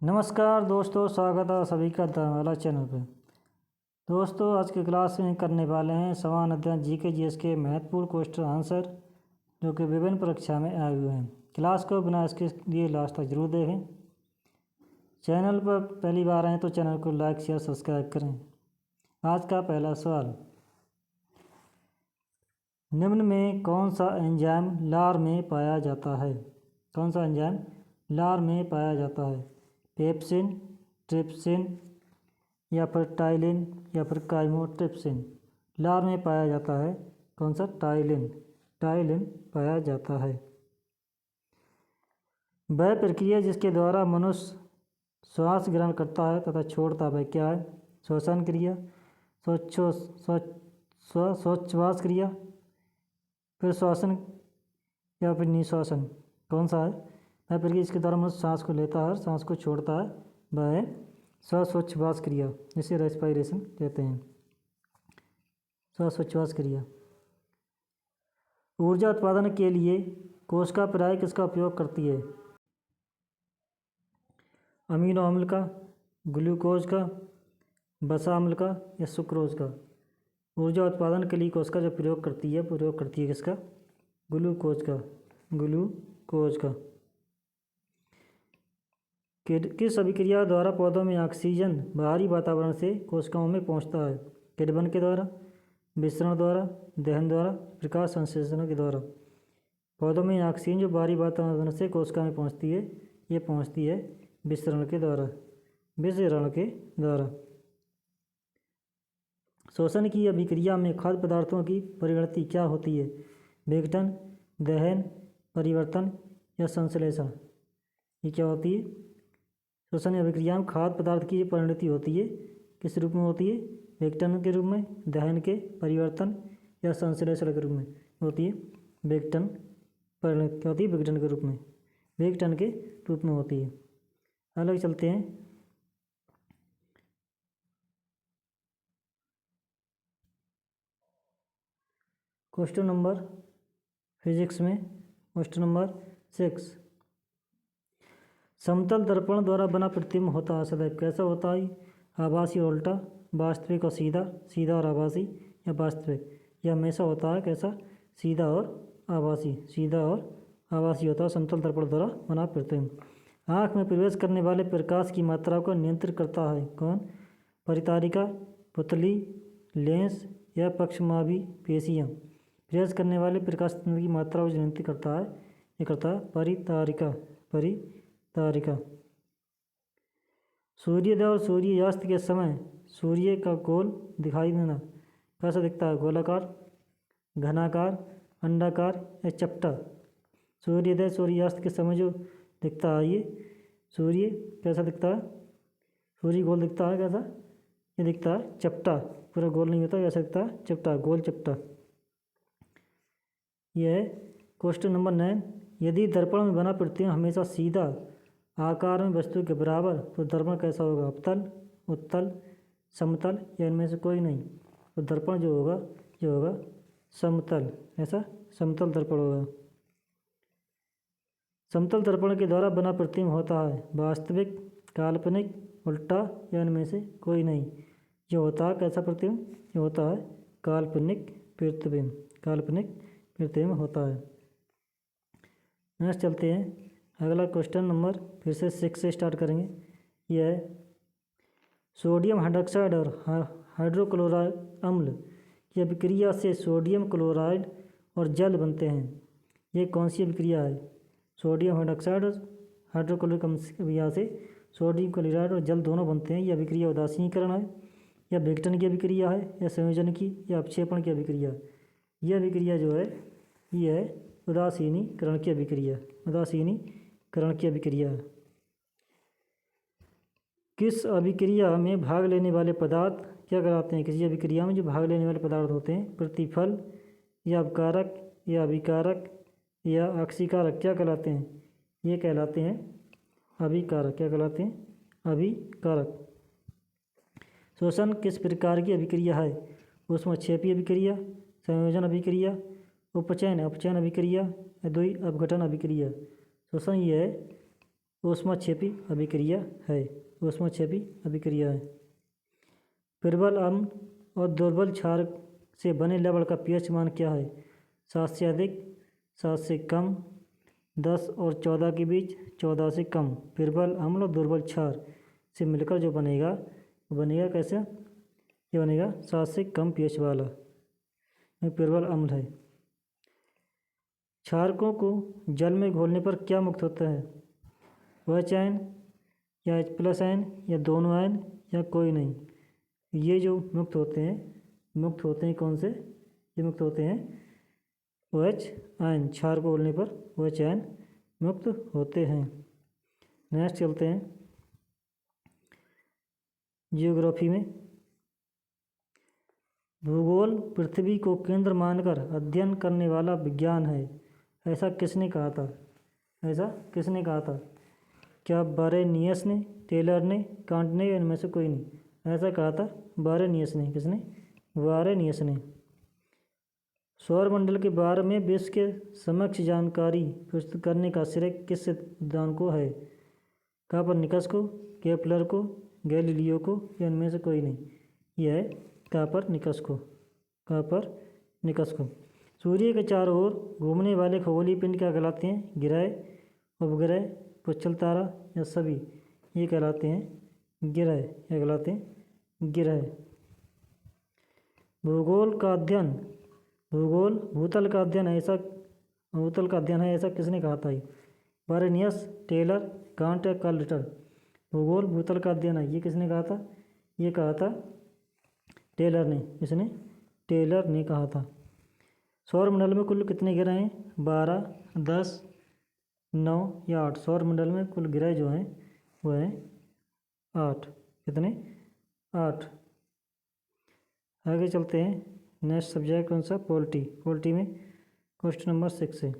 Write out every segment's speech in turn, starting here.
नमस्कार दोस्तों, स्वागत है सभी का धर्मवाला चैनल पे। दोस्तों, आज की क्लास में करने वाले हैं समान अध्ययन जीके जीएस के महत्वपूर्ण क्वेश्चन आंसर जो कि विभिन्न परीक्षा में आए हुए हैं। क्लास को बिना इसके लिए लास्ट तक जरूर देखें। चैनल पर पहली बार आए तो चैनल को लाइक शेयर सब्सक्राइब करें। आज का पहला सवाल, निम्न में कौन सा एंजाइम लार में पाया जाता है? कौन सा एंजाइम लार में पाया जाता है? पेप्सिन, ट्रिप्सिन या फिर टाइलिन या फिर काइमोट्रिप्सिन। लार में पाया जाता है कौन सा? टाइलिन। टाइलिन पाया जाता है। वह प्रक्रिया जिसके द्वारा मनुष्य श्वास ग्रहण करता है तथा छोड़ता है वह क्या है? श्वसन क्रिया, श्वास क्रिया, फिर श्वसन या फिर निश्वासन। कौन सा है? वह प्रक्रिया जिसके द्वारा मनुष्य सांस को लेता है और सांस को छोड़ता है वह है श्वासोच्छ्वास क्रिया, जिसे रेस्पिरेशन कहते हैं। श्वासोच्छ्वास क्रिया। ऊर्जा उत्पादन के लिए कोशिका प्राय किसका उपयोग करती है? अमीनो अम्ल का, ग्लूकोज का, वसा अम्ल का या सुक्रोज का। ऊर्जा उत्पादन के लिए कोशिका जो प्रयोग करती है किसका? ग्लूकोज का। ग्लूकोज का। किस अभिक्रिया द्वारा पौधों में ऑक्सीजन बाहरी वातावरण से कोशिकाओं में पहुंचता है? किण्वन के द्वारा, विसरण द्वारा, दहन द्वारा, प्रकाश संश्लेषण के द्वारा। पौधों में ऑक्सीजन जो बाहरी वातावरण से कोशिका में पहुंचती है, ये पहुंचती है विसरण के द्वारा। विसरण के द्वारा। श्वसन की अभिक्रिया में खाद्य पदार्थों की परिणति क्या होती है? विघटन, दहन, परिवर्तन या संश्लेषण। ये क्या होती है? श्वसन अभिक्रिया में खाद्य पदार्थ की परिणति होती है, किस रूप में होती है? विघटन के रूप में, दहन के, परिवर्तन या संश्लेषण के रूप में होती है। विघटन परिणति क्या होती है? विघटन के रूप में, विघटन के रूप में होती है। अलग चलते हैं। क्वेश्चन नंबर फिजिक्स में क्वेश्चन नंबर 6, समतल दर्पण द्वारा बना प्रतिबिंब होता है सदैव कैसा होता है? आभासी और उल्टा, वास्तविक और सीधा, सीधा और आभासी या वास्तविक। यह हमेशा होता है कैसा? सीधा और आभासी। सीधा और आभासी होता है समतल दर्पण द्वारा बना प्रतिबिंब। आँख में प्रवेश करने वाले प्रकाश की मात्रा को नियंत्रित करता है कौन? परितारिका, पुतली, लेंस या पक्षमाभी पेशियाँ। प्रवेश करने वाले प्रकाश तंत्र की मात्रा को नियंत्रित करता है, ये करता है परितारिका। परितारिका। सूर्योदय और सूर्यास्त के समय सूर्य का गोल दिखाई देना कैसा दिखता है? गोलाकार, घनाकार, अंडाकार या चपटा। सूर्योदय सूर्यास्त के समय जो दिखता है ये सूर्य कैसा दिखता है? सूर्य गोल दिखता है कैसा? ये दिखता है चपटा, पूरा गोल नहीं होता, ऐसा दिखता है चपटा, गोल चपटा। यह है क्वेश्चन नंबर 9, यदि दर्पण में बना प्रतिबिंब हमेशा सीधा आकार में वस्तु के बराबर तो दर्पण कैसा होगा? अवतल, उत्तल, समतल या इनमें से कोई नहीं। तो दर्पण जो होगा समतल। ऐसा समतल दर्पण होगा। समतल दर्पण के द्वारा बना प्रतिबिंब होता है वास्तविक, काल्पनिक, उल्टा या इनमें से कोई नहीं। जो होता है कैसा प्रतिबिंब? ये होता है काल्पनिक प्रतिबिंब। काल्पनिक प्रतिबिंब होता है। नेक्स्ट चलते हैं। अगला क्वेश्चन नंबर फिर से 6 से स्टार्ट करेंगे। यह है सोडियम हाइड्रोक्साइड और हाइड्रोक्लोराइड अम्ल की अभिक्रिया से सोडियम क्लोराइड और जल बनते हैं। ये कौन सी अभिक्रिया है? सोडियम हाइड्रोक्साइड और हाइड्रोक्लोरिक अम्ल की अभिक्रिया से सोडियम क्लोराइड और जल दोनों बनते हैं। यह अभिक्रिया उदासीनीकरण है या विघटन की अभिक्रिया है या संयोजन की या अपक्षेपण की अभिक्रिया। यह अभिक्रिया जो है ये है उदासीनीकरण की अभिक्रिया। उदासीनीकरण की अभिक्रिया है। किस अभिक्रिया में भाग लेने वाले पदार्थ क्या कहलाते हैं? किसी अभिक्रिया में जो भाग लेने वाले पदार्थ होते हैं प्रतिफल या अपकारक या अभिकारक या अक्षीकारक क्या कहलाते हैं? ये कहलाते हैं अभिकारक। क्या कहलाते हैं? अभिकारक। श्वसन किस प्रकार की अभिक्रिया है? ऊष्मक्षेपीय अभिक्रिया, संयोजन अभिक्रिया, अपचयन अभिक्रिया या द्वि अपघटन अभिक्रिया। श्वसन ये है ऊष्माक्षेपी अभिक्रिया है। ऊष्माक्षेपी अभिक्रिया है। प्रबल अम्ल और दुर्बल क्षार से बने लवण का पीएच मान क्या है? 7 से अधिक, 7 से कम, 10 और 14 के बीच, 14 से कम। प्रबल अम्ल और दुर्बल क्षार से मिलकर जो बनेगा वो बनेगा कैसे? ये बनेगा 7 से कम पीएच वाला, ये प्रबल अम्ल है। क्षारकों को जल में घोलने पर क्या मुक्त होता है? OH आयन या H+ आयन या दोनों आयन या कोई नहीं। ये जो मुक्त होते हैं कौन से? ये मुक्त होते हैं OH आयन। क्षार को घोलने पर OH आयन मुक्त होते हैं। नेक्स्ट चलते हैं जियोग्राफी में। भूगोल पृथ्वी को केंद्र मानकर अध्ययन करने वाला विज्ञान है, ऐसा किसने कहा था? ऐसा किसने कहा था? क्या बारेनियस ने, टेलर ने, कांट ने या इनमें से कोई नहीं? ऐसा कहा था बारेनियस ने। किसने? बारेनियस ने। सौरमंडल के बारे में विश्व के समक्ष जानकारी प्रस्तुत करने का श्रेय किस सिद्धांत को है? कापरनिकस को, केपलर को, गैलीलियो को या इनमें से कोई नहीं? यह है कापरनिकस को। कापरनिकस को। सूर्य के चारों ओर घूमने वाले खगोलीय पिंड क्या कहलाते हैं? ग्रह, उपग्रह, पुच्छल तारा या सभी? ये कहलाते हैं ग्रह। क्या कहलाते हैं? ग्रह। भूगोल का अध्ययन, भूगोल भूतल का अध्ययन है ऐसा किसने कहा था? बारेनियस, टेलर, कांट या कार्ल रिटर? भूगोल भूतल का अध्ययन है, ये किसने कहा था? ये कहा था टेलर ने। इसने टेलर ने कहा था। सौरमंडल में कुल कितने ग्रह हैं? 12, 10, 9 या 8? सौरमंडल में कुल ग्रह जो हैं वो हैं 8। कितने? 8। आगे चलते हैं। नेक्स्ट सब्जेक्ट कौन सा? पॉलिटी। पॉलिटी में क्वेश्चन नंबर 6 है।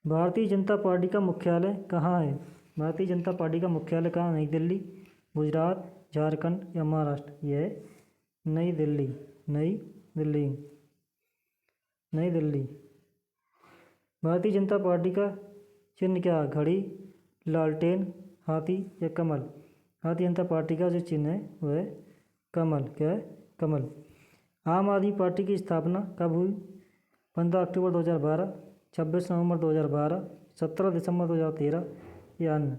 भारतीय जनता पार्टी का मुख्यालय कहाँ है? भारतीय जनता पार्टी का मुख्यालय कहाँ? नई दिल्ली, गुजरात, झारखंड या महाराष्ट्र? यह है नई दिल्ली। नई दिल्ली। नई दिल्ली। भारतीय जनता पार्टी का चिन्ह क्या है? घड़ी, लालटेन, हाथी या कमल? भारतीय जनता पार्टी का जो चिन्ह है वो है कमल। क्या है? कमल। आम आदमी पार्टी की स्थापना कब हुई? 15 अक्टूबर 2012, 26 नवंबर 2012, 17 दिसंबर 2013 या अन्य?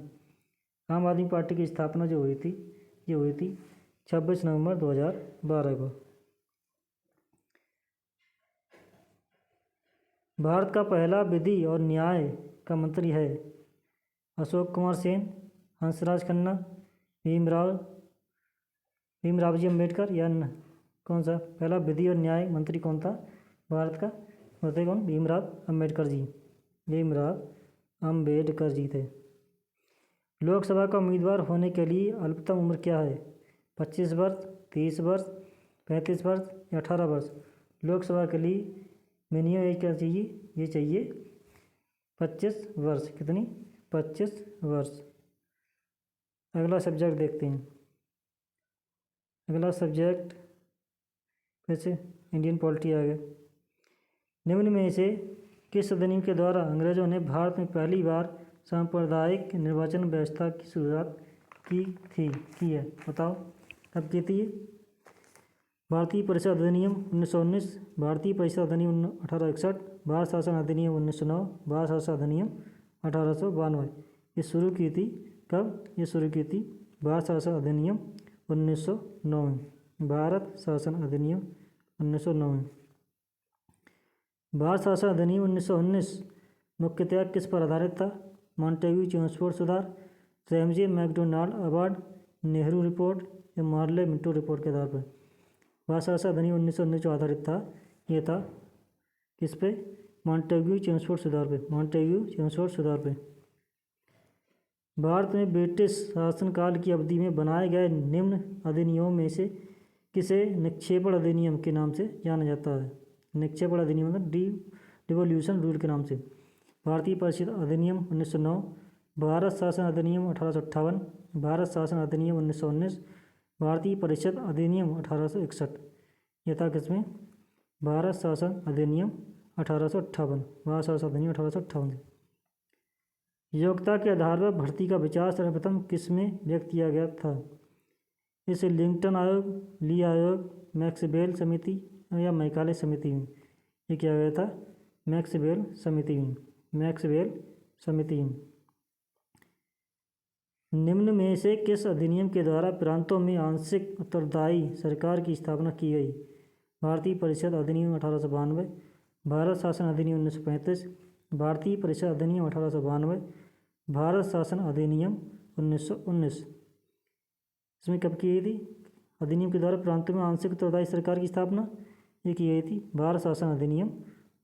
आम आदमी पार्टी की स्थापना जो हुई थी ये हुई थी 26 नवंबर 2012 को। भारत का पहला विधि और न्याय का मंत्री है? अशोक कुमार सेन, हंसराज खन्ना, भीमरावजी अम्बेडकर या अन्य? कौन सा पहला विधि और न्याय मंत्री कौन था भारत का? वो थे कौन? भीमराव अम्बेडकर जी। भीमराव अम्बेडकर जी थे। लोकसभा का उम्मीदवार होने के लिए अल्पतम उम्र क्या है? 25 वर्ष, 30 वर्ष, 35 वर्ष या 18 वर्ष? लोकसभा के लिए मिनिमम एज क्या चाहिए? ये चाहिए 25 वर्ष। कितनी? 25 वर्ष। अगला सब्जेक्ट देखते हैं। अगला सब्जेक्ट फिर से इंडियन पॉलिटी आ गया। निम्न में से किस अधिनियम के द्वारा अंग्रेजों ने भारत में पहली बार सांप्रदायिक निर्वाचन व्यवस्था की शुरुआत की है? बताओ कब की थी? भारतीय परिषद अधिनियम 1919, भारतीय परिषद अधिनियम 1861, भारत शासन अधिनियम 1909, भारत शासन अधिनियम 1892। ये शुरू की थी कब? ये शुरू की थी भारत शासन अधिनियम 1909 में। भारत शासन अधिनियम 1909 में। भारत शासन अधिनियम 1919 मुख्यतः किस पर आधारित था? मॉन्टेग्यू चेम्सफोर्ड सुधार, Ramsay MacDonald award, Nehru report या मार्ले मिंटो रिपोर्ट के आधार पर? भारत शासन अधिनियम 1919 जो आधारित था ये था किस पे? मॉन्टेग्यू चेम्सफोर्ड सुधार पे। मॉन्टेग्यू चेम्सफोर्ड सुधार पे। भारत में ब्रिटिश शासनकाल की अवधि में बनाए गए निम्न अधिनियमों में से किसे निक्षेपण अधिनियम के नाम से जाना जाता है? निक्षेपण अधिनियम मतलब डिवोल्यूशन रूल के नाम से। भारतीय परिषद अधिनियम 1909, भारत शासन अधिनियम 1858, भारत शासन अधिनियम 1919, भारतीय परिषद अधिनियम 1861। यह था किसमें? भारत शासन अधिनियम 1858। भारत शासन अधिनियम 1858। योग्यता के आधार पर भर्ती का विचार सर्वप्रथम किस में व्यक्त किया गया था? इसे लिंकटन आयोग, ली आयोग, मैक्सवेल समिति या मैकाले समिति में? ये किया गया था मैक्सवेल समिति में। मैक्सवेल समिति में। निम्न में से किस अधिनियम के द्वारा प्रांतों में आंशिक उत्तरदायी सरकार की स्थापना की गई? भारतीय परिषद अधिनियम 1892, भारत शासन अधिनियम 1935, भारतीय परिषद अधिनियम 1892, भारत शासन अधिनियम 1919। इसमें कब की गई थी अधिनियम के द्वारा प्रांतों में आंशिक उत्तरदायी सरकार की स्थापना? ये की गई थी भारत शासन अधिनियम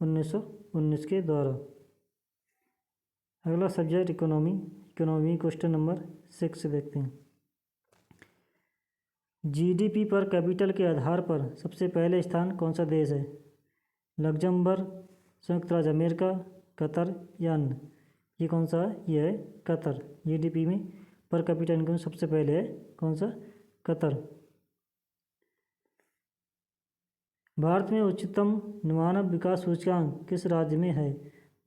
1919 के द्वारा। अगला सब्जेक्ट इकोनॉमी क्वेश्चन नंबर 6 देखते हैं। जीडीपी पर कैपिटल के आधार पर सबसे पहले स्थान कौन सा देश है? लग्जमबर्ग, संयुक्त राज्य अमेरिका, कतर या अन्य? ये कौन सा है? ये है कतर। जीडीपी में पर कैपिटल इनकम सबसे पहले है कौन सा? कतर। भारत में उच्चतम मानव विकास सूचकांक किस राज्य में है?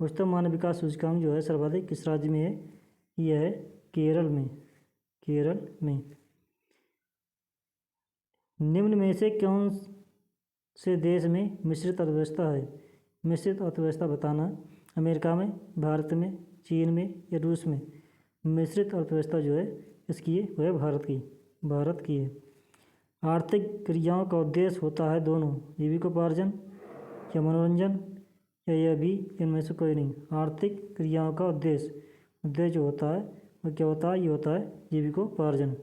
उच्चतम मानव विकास सूचकांक जो है सर्वाधिक किस राज्य में है? यह है केरल में। केरल में। निम्न में से कौन से देश में मिश्रित अर्थव्यवस्था है? मिश्रित अर्थव्यवस्था बताना। अमेरिका में, भारत में, चीन में या रूस में? मिश्रित अर्थव्यवस्था जो है इसकी है वह भारत की है। आर्थिक क्रियाओं का उद्देश्य होता है दोनों, जीविकोपार्जन या मनोरंजन या यह भी, इनमें से कोई नहीं। आर्थिक क्रियाओं का उद्देश्य जो होता है वह क्या होता है? ये होता है जीविकोपार्जन।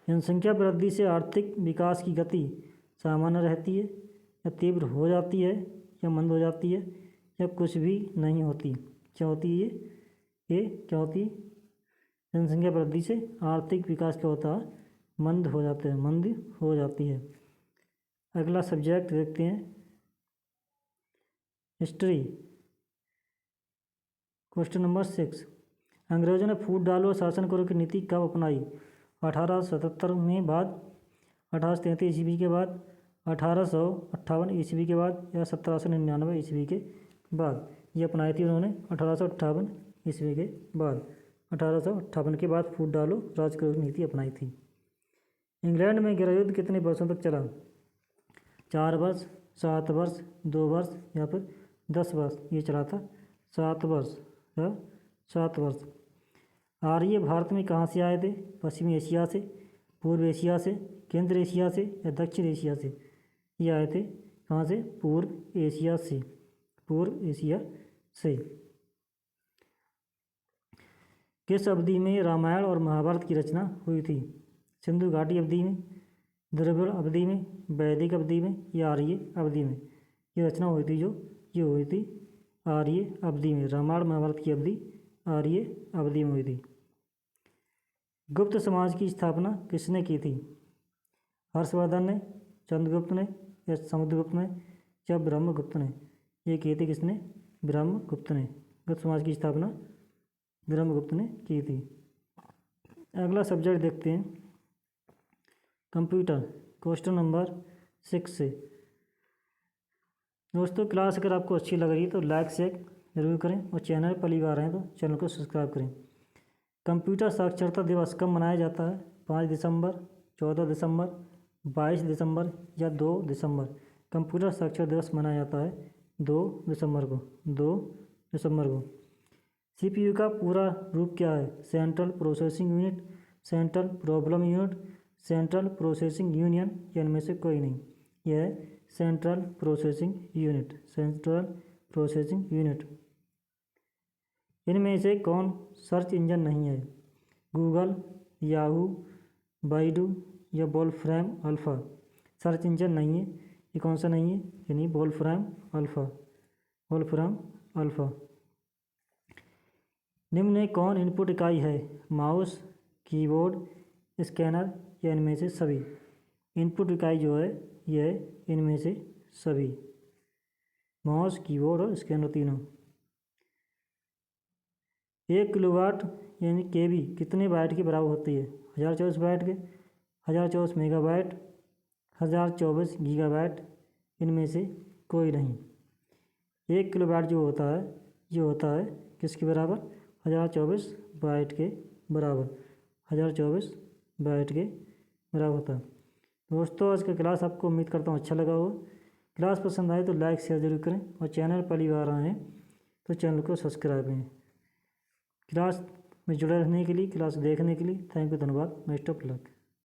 जनसंख्या वृद्धि से आर्थिक विकास की गति सामान्य रहती है या तीव्र हो जाती है या मंद हो जाती है या कुछ भी नहीं होती? क्या होती है ये क्या होती है? जनसंख्या वृद्धि से आर्थिक विकास क्या होता है? मंद हो जाती है। अगला सब्जेक्ट देखते हैं हिस्ट्री क्वेश्चन नंबर 6। अंग्रेजों ने फूट डालो और शासन करो की नीति कब अपनाई? 1877 में बाद, 1833 ईस्वी के बाद, 1858 ईस्वी के बाद या 1799 ईस्वी के बाद? ये अपनाई थी उन्होंने 1858 ईस्वी के बाद। 1858 के बाद फूट डालो राज करो की नीति अपनाई थी। इंग्लैंड में गृहयुद्ध कितने वर्षों तक चला? 4 वर्ष, 7 वर्ष, 2 वर्ष या फिर 10 वर्ष? ये चला था 7 वर्ष या 7 वर्ष। आर्य भारत में कहाँ से आए थे? पश्चिमी एशिया से, पूर्व एशिया से, केंद्र एशिया से या दक्षिण एशिया से? ये आए थे कहाँ से? पूर्व एशिया से। किस अवधि में रामायण और महाभारत की रचना हुई थी? सिंधु घाटी अवधि में, द्रविड़ अवधि में, वैदिक अवधि में या आर्य अवधि में? ये रचना हुई थी ये हुई थी आर्य अवधि में। रामायण महाभारत की अवधि आर्य अवधि में हुई थी। गुप्त समाज की स्थापना किसने की थी? हर्षवर्धन ने, चंद्रगुप्त ने या समुद्रगुप्त ने या ब्रह्मगुप्त ने? ये की थी किसने? ब्रह्मगुप्त ने। गुप्त समाज की स्थापना ब्रह्मगुप्त ने की थी। अगला सब्जेक्ट देखते हैं कंप्यूटर क्वेश्चन नंबर 6 से। दोस्तों क्लास अगर आपको अच्छी लग रही है तो लाइक शेयर जरूर करें और चैनल पर पहली बार आए तो चैनल को सब्सक्राइब करें। कंप्यूटर साक्षरता दिवस कब मनाया जाता है? 5 दिसंबर, 14 दिसंबर, 22 दिसंबर या 2 दिसंबर? कंप्यूटर साक्षरता दिवस मनाया जाता है 2 दिसंबर को। सीपीयू का पूरा रूप क्या है? Central processing unit, central problem unit, central processing union या इनमें से कोई नहीं? यह है सेंट्रल प्रोसेसिंग यूनिट। इनमें से कौन सर्च इंजन नहीं है? गूगल, याहू, बाइडू या वोल्फ्राम अल्फ़ा? सर्च इंजन नहीं है। ये कौन सा नहीं है? यानी वोल्फ्राम अल्फ़ा। निम्न में कौन इनपुट इकाई है? माउस, कीबोर्ड, स्कैनर या इनमें से सभी? इनपुट इकाई जो है यह है इनमें से सभी। माउस, कीबोर्ड और स्कैनर तीनों। 1 किलोवाट यानी केबी कितने बाइट के बराबर होती है? 1024 बाइट के, 1024 मेगाबाइट, 1024 गीगाबाइट? इनमें से कोई नहीं। 1 किलोबाइट जो होता है ये होता है किसके बराबर? 1024 बाइट के बराबर। 1024 बाइट के बराबर होता है। दोस्तों आज का क्लास आपको उम्मीद करता हूँ अच्छा लगा हो। क्लास पसंद आए तो लाइक शेयर जरूर करें और चैनल पहली बार आए हैं तो चैनल को सब्सक्राइब करें। क्लास में जुड़े रहने के लिए, क्लास देखने के लिए थैंक यू, धन्यवाद। Best of luck.